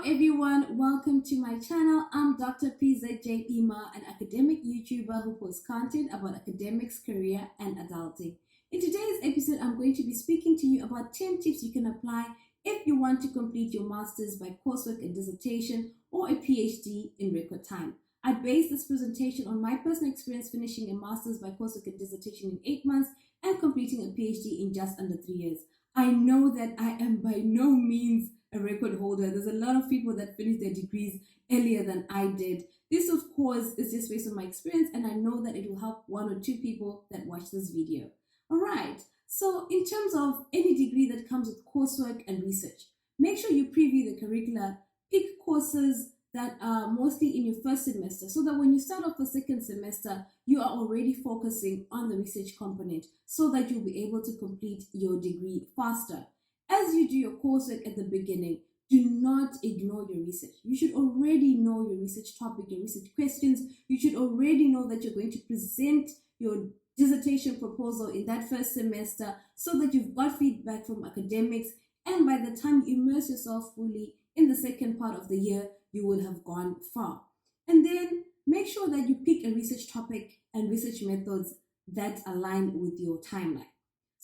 everyone, welcome to my channel. I'm Dr. PZJ Ima, an academic YouTuber who posts content about academics, career, and adulting. In today's episode, I'm going to be speaking to you about 10 tips you can apply if you want to complete your master's by coursework and dissertation or a PhD in record time. I based this presentation on my personal experience finishing a master's by coursework and dissertation in 8 months and completing a PhD in just under 3 years. I know that I am by no means a record holder. There's a lot of people that finished their degrees earlier than I did. This, of course, is just based on my experience, and I know that it will help 1 or 2 people that watch this video. All right, so in terms of any degree that comes with coursework and research, make sure you preview the curricula, pick courses that are mostly in your first semester so that when you start off the second semester, you are already focusing on the research component so that you'll be able to complete your degree faster. As you do your coursework at the beginning, do not ignore your research. You should already know your research topic, your research questions. You should already know that you're going to present your dissertation proposal in that first semester so that you've got feedback from academics, and by the time you immerse yourself fully in the second part of the year, you will have gone far. And then make sure that you pick a research topic and research methods that align with your timeline.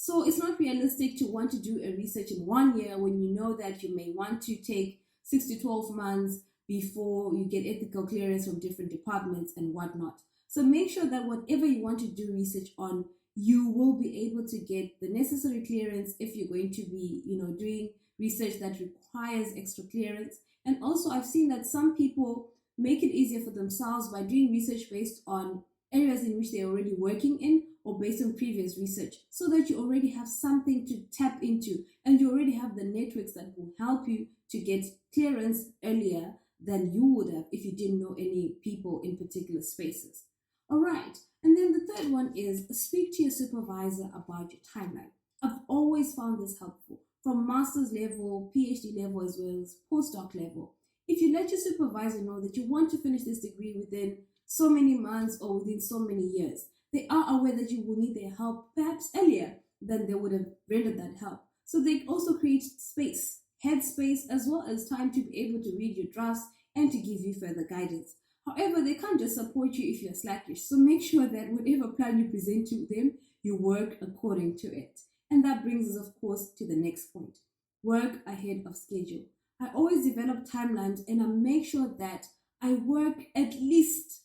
So it's not realistic to want to do a research in 1 year when you know that you may want to take 6 to 12 months before you get ethical clearance from different departments and whatnot. So make sure that whatever you want to do research on, you will be able to get the necessary clearance if you're going to be, doing research that requires extra clearance. And also, I've seen that some people make it easier for themselves by doing research based on areas in which they're already working in or based on previous research, so that you already have something to tap into and you already have the networks that will help you to get clearance earlier than you would have if you didn't know any people in particular spaces. All right, and then the third one is speak to your supervisor about your timeline. I've always found this helpful from master's level, PhD level, as well as postdoc level. If you let your supervisor know that you want to finish this degree within so many months or within so many years, they are aware that you will need their help perhaps earlier than they would have rendered that help. So they also create space, headspace, as well as time to be able to read your drafts and to give you further guidance. However, they can't just support you if you're slackish. So make sure that whatever plan you present to them, you work according to it. And that brings us, of course, to the next point. Work ahead of schedule. I always develop timelines and I make sure that I work at least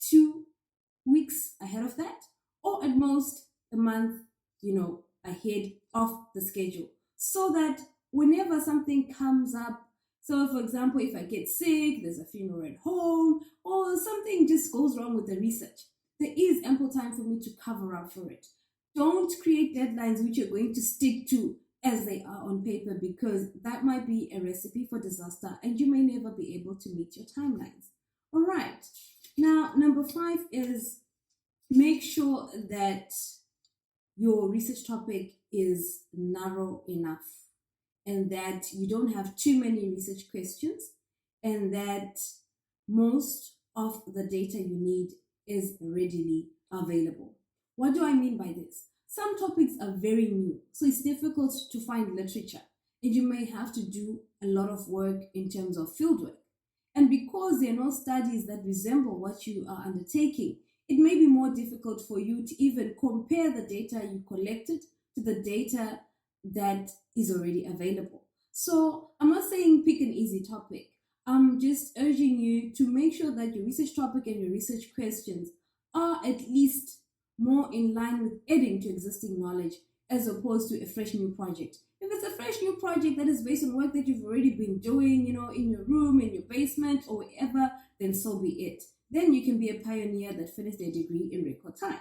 2 weeks ahead of that, or at most a month, ahead of the schedule, so that whenever something comes up, so for example, if I get sick, there's a funeral at home, or something just goes wrong with the research, there is ample time for me to cover up for it. Don't create deadlines which you're going to stick to as they are on paper, because that might be a recipe for disaster and you may never be able to meet your timelines. All right. Now, number 5 is make sure that your research topic is narrow enough and that you don't have too many research questions and that most of the data you need is readily available. What do I mean by this? Some topics are very new, so it's difficult to find literature and you may have to do a lot of work in terms of fieldwork. And because there are no studies that resemble what you are undertaking, it may be more difficult for you to even compare the data you collected to the data that is already available. So I'm not saying pick an easy topic. I'm just urging you to make sure that your research topic and your research questions are at least more in line with adding to existing knowledge as opposed to a fresh new project. If it's a fresh new project that is based on work that you've already been doing, in your room, in your basement, or wherever, then so be it. Then you can be a pioneer that finished their degree in record time.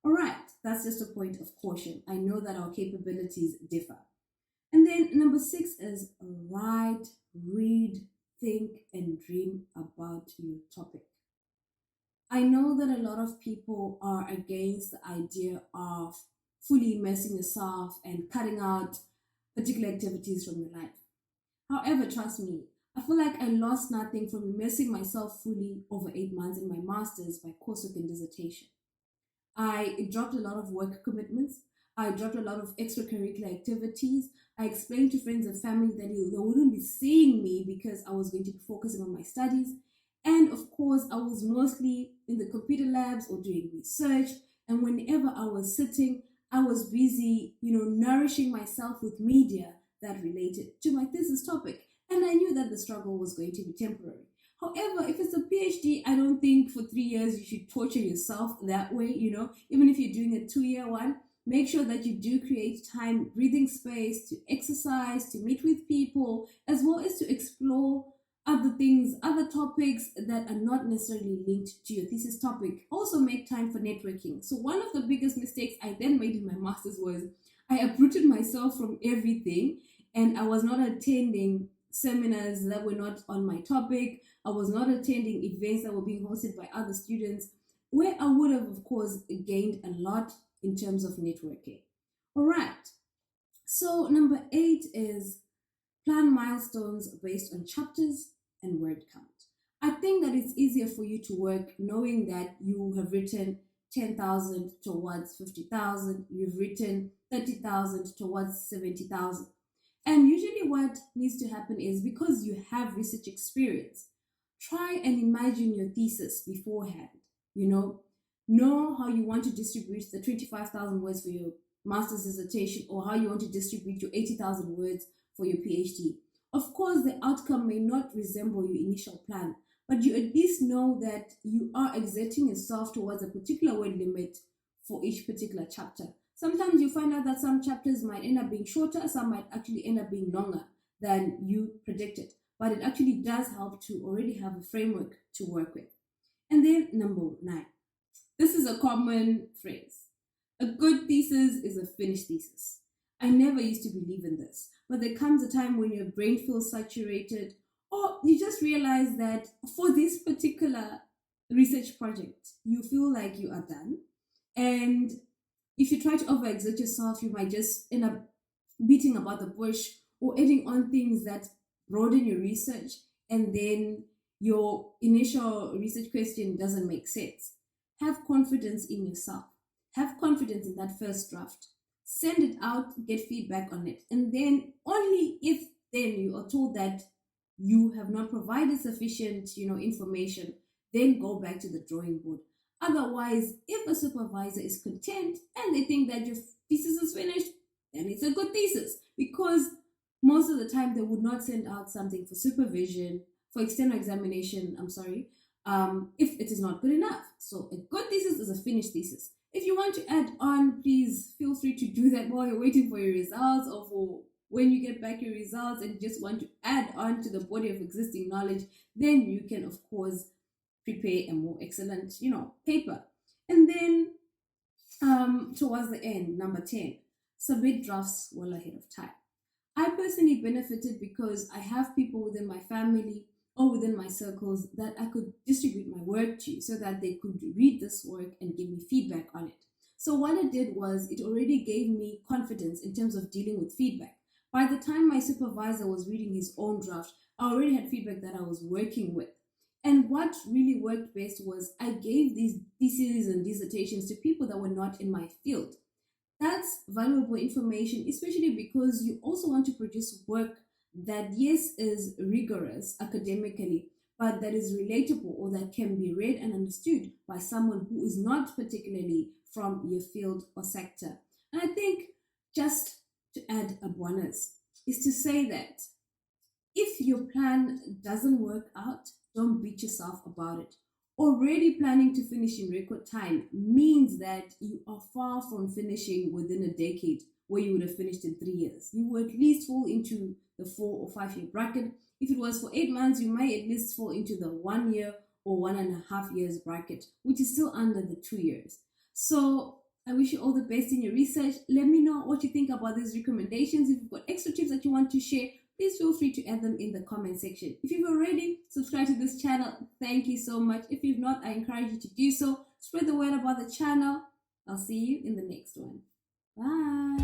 All right, that's just a point of caution. I know that our capabilities differ. And then number 6 is write, read, think, and dream about your topic. I know that a lot of people are against the idea of fully immersing yourself and cutting out particular activities from your life. However, trust me, I feel like I lost nothing from immersing myself fully over 8 months in my master's by coursework and dissertation. I dropped a lot of work commitments. I dropped a lot of extracurricular activities. I explained to friends and family that they wouldn't be seeing me because I was going to be focusing on my studies. And of course, I was mostly in the computer labs or doing research. And whenever I was sitting, I was busy, nourishing myself with media that related to my thesis topic. And I knew that the struggle was going to be temporary. However, if it's a PhD, I don't think for 3 years you should torture yourself that way, even if you're doing a 2-year one. Make sure that you do create time, breathing space to exercise, to meet with people, as well as to explore other things, other topics that are not necessarily linked to your thesis topic. Also make time for networking. So one of the biggest mistakes I then made in my master's was I uprooted myself from everything, and I was not attending seminars that were not on my topic. I was not attending events that were being hosted by other students, where I would have, of course, gained a lot in terms of networking. All right. So number 8 is plan milestones based on chapters and word count. I think that it's easier for you to work knowing that you have written 10,000 towards 50,000, you've written 30,000 towards 70,000. And usually what needs to happen is, because you have research experience, try and imagine your thesis beforehand. Know how you want to distribute the 25,000 words for your master's dissertation, or how you want to distribute your 80,000 words for your PhD. Of course, the outcome may not resemble your initial plan, but you at least know that you are exerting yourself towards a particular word limit for each particular chapter. Sometimes you find out that some chapters might end up being shorter, some might actually end up being longer than you predicted, but it actually does help to already have a framework to work with. And then number 9. This is a common phrase. A good thesis is a finished thesis. I never used to believe in this, but there comes a time when your brain feels saturated, or you just realize that for this particular research project, you feel like you are done. And if you try to overexert yourself, you might just end up beating about the bush or adding on things that broaden your research, and then your initial research question doesn't make sense. Have confidence in yourself. Have confidence in that first draft. Send it out, get feedback on it. And then only if then you are told that you have not provided sufficient, information, then go back to the drawing board. Otherwise, if a supervisor is content and they think that your thesis is finished, then it's a good thesis, because most of the time they would not send out something for supervision, for external examination, if it is not good enough. So a good thesis is a finished thesis. If you want to add on, please feel free to do that while you're waiting for your results, or for when you get back your results and just want to add on to the body of existing knowledge, then you can, of course, prepare a more excellent, paper. And then towards the end, number 10, submit drafts well ahead of time. I personally benefited because I have people within my family or within my circles that I could distribute my work to, so that they could read this work and give me feedback on it. So what it did was, it already gave me confidence in terms of dealing with feedback. By the time my supervisor was reading his own draft, I already had feedback that I was working with. And what really worked best was, I gave these theses and dissertations to people that were not in my field. That's valuable information, especially because you also want to produce work that, yes, is rigorous academically, but that is relatable, or that can be read and understood by someone who is not particularly from your field or sector. And I think, just to add a bonus, is to say that if your plan doesn't work out, don't beat yourself about it. Already planning to finish in record time means that you are far from finishing within a decade, where you would have finished in 3 years. You will at least fall into the 4 or 5 year bracket. If it was for 8 months, you might at least fall into the 1 year or 1.5 years bracket, which is still under the 2 years. So I wish you all the best in your research. Let me know what you think about these recommendations. If you've got extra tips that you want to share, please feel free to add them in the comment section. If you've already subscribed to this channel, thank you so much. If you've not, I encourage you to do so. Spread the word about the channel. I'll see you in the next one. Bye.